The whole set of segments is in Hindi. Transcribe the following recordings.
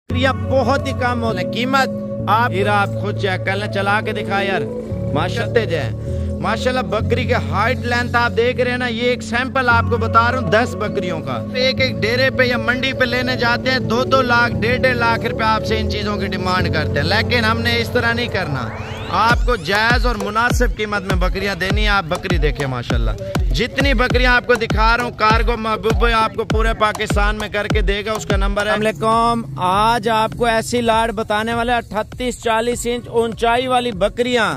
बकरियां बहुत ही कम हो कीमत आप हीरा आप खुद चेक कर लें, चला के दिखा यार माशाल्लाह। बकरी के हाइट लेंथ आप देख रहे हैं ना, ये एक सैंपल आपको बता रहा हूँ 10 बकरियों का। एक एक डेरे पे या मंडी पे लेने जाते हैं 2-2 लाख 1.5 लाख रुपए आपसे इन चीजों की डिमांड करते हैं, लेकिन हमने इस तरह नहीं करना। आपको जायज और मुनासिब कीमत में बकरियां देनी है। आप बकरी देखें माशाल्लाह, जितनी बकरियां आपको दिखा रहा हूँ कार्गो महबूब आपको पूरे पाकिस्तान में करके देगा। उसका नंबर है। आज आपको ऐसी लाड़ बताने वाले 38-40 इंच ऊंचाई वाली बकरियां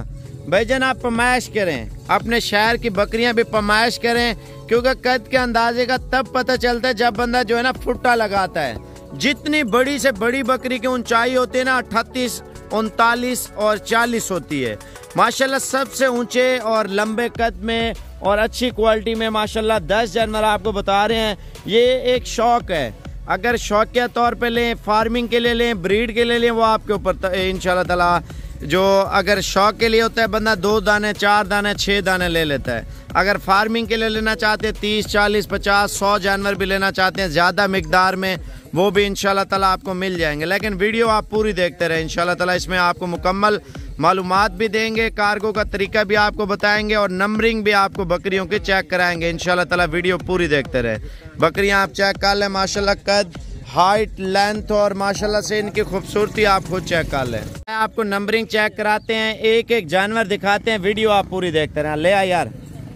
भाईजान आप पमाइश करें, अपने शहर की बकरियां भी पमाइश करें, क्योंकि कद के अंदाजे का तब पता चलता है जब बंदा जो है ना फुट्टा लगाता है। जितनी बड़ी से बड़ी बकरी की ऊंचाई होती है ना 38, 39 और 40 होती है माशाल्लाह। सबसे ऊंचे और लंबे कद में और अच्छी क्वालिटी में माशाल्लाह 10 जानवर आपको बता रहे हैं। ये एक शौक है, अगर शौकिया तौर पे लें, फार्मिंग के लिए लें, ब्रीड के लिए लें, वो आपके ऊपर इंशाल्लाह ताला। जो अगर शौक के लिए होता है बंदा 2 दाने 4 दाने 6 दाने ले लेता है। अगर फार्मिंग के लिए लेना चाहते हैं 30, 40, 50, 100 जानवर भी लेना चाहते हैं ज़्यादा मिकदार में, वो भी इंशाल्लाह ताला आपको मिल जाएंगे। लेकिन वीडियो आप पूरी देखते रहे इंशाल्लाह ताला, इसमें आपको मुकम्मल मालूमात भी देंगे, कार्गो का तरीका भी आपको बताएंगे और नंबरिंग भी आपको बकरियों की चेक कराएंगे इंशाल्लाह ताला। वीडियो पूरी देखते रहे। बकरियां आप चेक कर लें माशाल्लाह, कद हाइट लेंथ और माशाल्लाह से इनकी खूबसूरती आप खुद चेक कर लें। आपको नंबरिंग चेक कराते हैं, एक एक जानवर दिखाते हैं, वीडियो आप पूरी देखते रहें। ले आ यार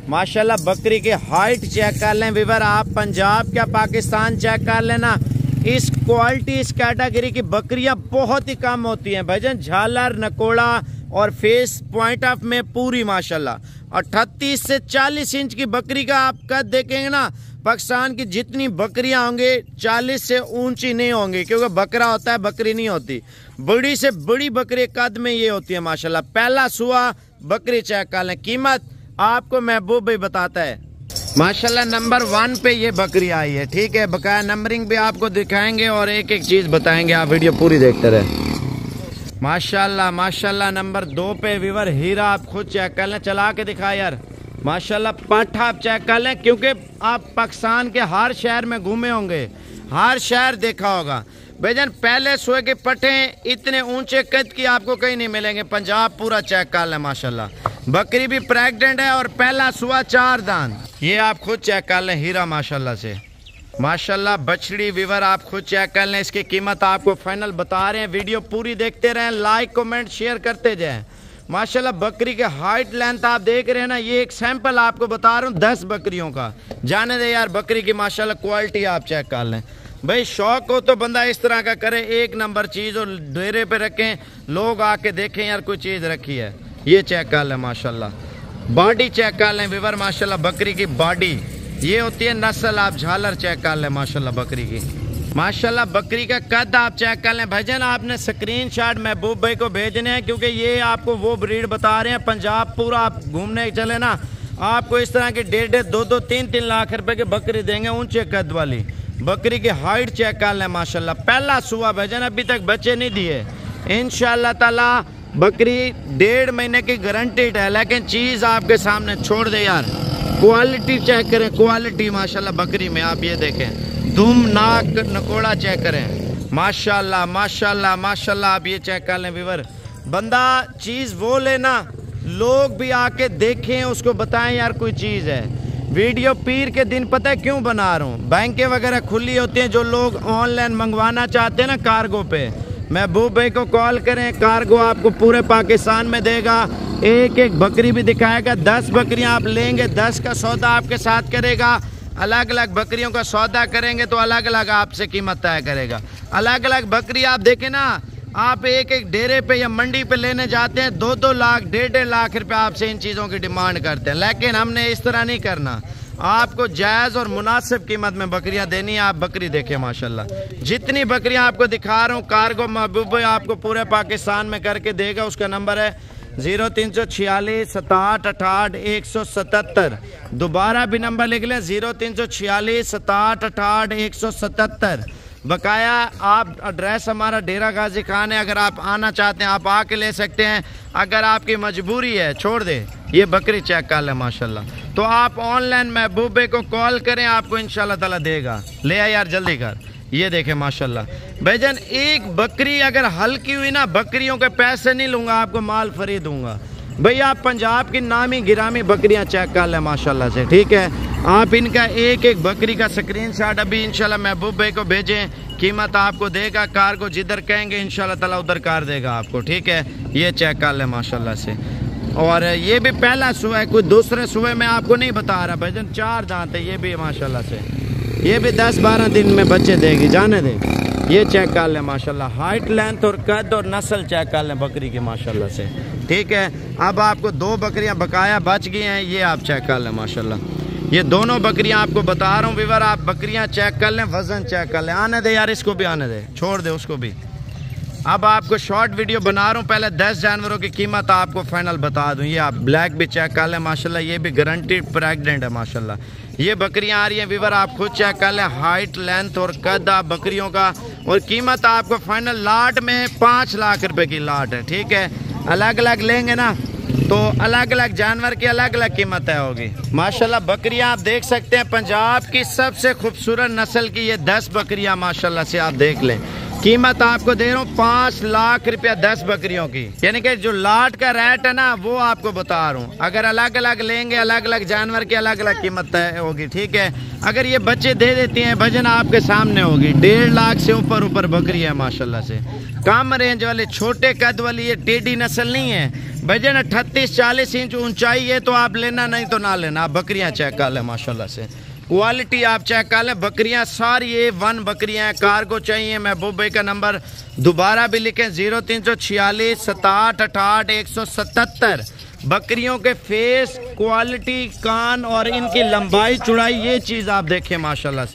माशाल्लाह, बकरी की हाइट चेक कर लें विवर। आप पंजाब क्या पाकिस्तान चेक कर लेना, इस क्वालिटी इस कैटेगरी की बकरियां बहुत ही कम होती हैं भाईजान। झालर नकोड़ा और फेस पॉइंट ऑफ में पूरी माशाल्लाह। 38 से 40 इंच की बकरी का आप कद देखेंगे ना, पाकिस्तान की जितनी बकरियां होंगे 40 से ऊंची नहीं होंगी, क्योंकि बकरा होता है बकरी नहीं होती। बड़ी से बड़ी बकरी कद में ये होती है माशाल्लाह। पहला सुआ बकरी चेक कर लें, कीमत आपको महबूब भाई बताता है माशाल्लाह। नंबर 1 पे ये बकरी आई है, ठीक है। बकाया नंबरिंग भी आपको दिखाएंगे और एक एक चीज बताएंगे, आप वीडियो पूरी देखते रहे माशाल्लाह। नंबर 2 पे विवर हीरा आप खुद चेक कर लें, चला के दिखा यार माशाल्लाह। पाठा आप चेक कर लें, क्योंकि आप पाकिस्तान के हर शहर में घूमे होंगे, हर शहर देखा होगा भाईजान। पहले सुए के पट्टे इतने ऊंचे कद की आपको कहीं नहीं मिलेंगे, पंजाब पूरा चेक कर लें माशाल्लाह। बकरी भी प्रेग्नेंट है और पहला सुआ 4 दान, ये आप खुद चेक कर लें हीरा माशाल्लाह से माशाल्लाह। बछड़ी विवर आप खुद चेक कर लें, इसकी कीमत आपको फाइनल बता रहे हैं। वीडियो पूरी देखते रहें, लाइक कमेंट शेयर करते जाएं माशाल्लाह। बकरी के हाइट लेंथ आप देख रहे हैं ना, ये एक सैंपल आपको बता रहा हूँ 10 बकरियों का। जाने दे यार बकरी की माशाल्लाह क्वालिटी आप चेक कर लें भाई। शौक हो तो बंदा इस तरह का करे, एक नंबर चीज़ और डेरे पे रखें, लोग आके देखें यार कोई चीज़ रखी है। ये चेक कर लें माशाल्लाह। बॉडी चेक कर लें विवर माशाल्लाह, बकरी की बॉडी ये होती है नस्ल। आप झालर चेक कर लें माशाल्लाह बकरी की माशाल्लाह। बकरी का कद आप चेक कर लें भाईजान। आपने स्क्रीनशॉट महबूब भाई को भेजने हैं, क्योंकि ये आपको वो ब्रीड बता रहे हैं। पंजाब पूरा आप घूमने चले ना, आपको इस तरह के 1.5, 2-2, 3-3 लाख रुपए की बकरी देंगे, ऊंचे कद वाली बकरी की हाइट चेक कर लें माशाल्लाह। पहला सुआ भाईजान, अभी तक बच्चे नहीं दिए इंशाल्लाह ताला। बकरी 1.5 महीने की गारंटीड है, लेकिन चीज आपके सामने छोड़ दे यार। क्वालिटी चेक करें, क्वालिटी माशाल्लाह बकरी में आप ये देखें, दुम नाक नकोड़ा चेक करें माशाल्लाह। आप ये चेक कर लें विवर। बंदा चीज वो लेना, लोग भी आके देखें, उसको बताएं यार कोई चीज है। वीडियो पीर के दिन पता है क्यों बना रहा हूँ, बैंकें वगैरह खुली होती हैं, जो लोग ऑनलाइन मंगवाना चाहते हैं ना कार्गो पे, महबूब भाई को कॉल करें, कार्गो आपको पूरे पाकिस्तान में देगा। एक एक बकरी भी दिखाएगा, 10 बकरियां आप लेंगे, 10 का सौदा आपके साथ करेगा। अलग अलग बकरियों का सौदा करेंगे तो अलग अलग आपसे कीमत तय करेगा। अलग अलग बकरी आप देखें ना, आप एक एक डेरे पे या मंडी पे लेने जाते हैं 2-2 लाख 1.5 लाख रुपए आपसे इन चीज़ों की डिमांड करते हैं, लेकिन हमने इस तरह नहीं करना। आपको जायज़ और मुनासिब कीमत में बकरियां देनी है। आप बकरी देखें माशाल्लाह, जितनी बकरियां आपको दिखा रहा हूँ कार्गो महबूब भाई आपको पूरे पाकिस्तान में करके देगा। उसका नंबर है 0346 67 68 177। दोबारा भी नंबर लिख लें 0346 67 68 177। बकाया आप एड्रेस हमारा डेरा गाजी खान है, अगर आप आना चाहते हैं आप आके ले सकते हैं। अगर आपकी मजबूरी है छोड़ दे, ये बकरी चेक कर ले माशाल्लाह, तो आप ऑनलाइन महबूबे को कॉल करें, आपको इंशाल्लाह ताला देगा। ले आ यार जल्दी कर, ये देखें माशाल्लाह भाईजान, एक बकरी अगर हल्की हुई ना, बकरियों के पैसे नहीं लूँगा, आपको माल फ्री दूंगा। भैया आप पंजाब की नामी गिरामी बकरियां चेक कर लें माशाल्लाह से, ठीक है। आप इनका एक एक बकरी का स्क्रीनशॉट अभी इंशाल्लाह महबूब भाई को भेजें, कीमत आपको देगा, कार को जिधर कहेंगे इंशाल्लाह ताला उधर कार देगा आपको, ठीक है। ये चेक कर लें माशाल्लाह से। और ये भी पहला सुबह है, कोई दूसरे सुबह में आपको नहीं बता रहा भाईजान, 4 दांत है ये भी माशाल्लाह से। ये भी 10-12 दिन में बच्चे देगी, जाने दे। ये चेक कर लें माशाल्लाह, हाइट लेंथ और कद और नस्ल चेक कर लें बकरी की माशाल्लाह से, ठीक है। अब आपको 2 बकरियां बकाया बच गई हैं, ये आप चेक कर लें माशाल्लाह। ये दोनों बकरियां आपको बता रहा हूँ व्यूअर, आप बकरियां चेक कर लें, वजन चेक कर लें। आने दे यार, इसको भी आने दे, छोड़ दे उसको भी। अब आपको शॉर्ट वीडियो बना रहा हूँ, पहले 10 जानवरों की कीमत आपको फाइनल बता दूँ। ये आप ब्लैक भी चेक कर लें माशाल्लाह, ये भी गारंटीड प्रेग्नेंट है माशाल्लाह। ये बकरियां आ रही हैं व्यूअर, आप खुद चेक कर लें, हाइट लेंथ और कद आप बकरियों का, और कीमत आपको फाइनल लाट में 5 लाख रुपए की लाट है, ठीक है। अलग अलग लेंगे ना तो अलग अलग जानवर की अलग अलग कीमत है होगी माशाल्लाह। बकरियां आप देख सकते हैं, पंजाब की सबसे खूबसूरत नस्ल की ये 10 बकरियां माशाल्लाह से आप देख लें। कीमत आपको दे रहा हूँ 5 लाख रुपया 10 बकरियों की, यानी कि जो लाट का रेट है ना वो आपको बता रहा हूँ। अगर अलग अलग लेंगे, अलग अलग जानवर की अलग अलग कीमत होगी, ठीक है। अगर ये बच्चे दे देती हैं, वजन आपके सामने होगी, 1.5 लाख से ऊपर बकरी है माशाल्लाह से। कम रेंज वाले छोटे कद वाली ये टेढ़ी नस्ल नहीं है, वजन 38-40 इंच ऊंचाई है, तो आप लेना, नहीं तो ना लेना। आप बकरियां चेक कर लें माशाल्लाह से, क्वालिटी आप चेक कर लें। बकरियां सारी A1 बकरियां हैं। कार को चाहिए महबूब भाई का नंबर दोबारा भी लिखें, 0346 67 68 177। बकरियों के फेस, क्वालिटी, कान और इनकी लंबाई चौड़ाई, ये चीज़ आप देखें माशाल्लाह से।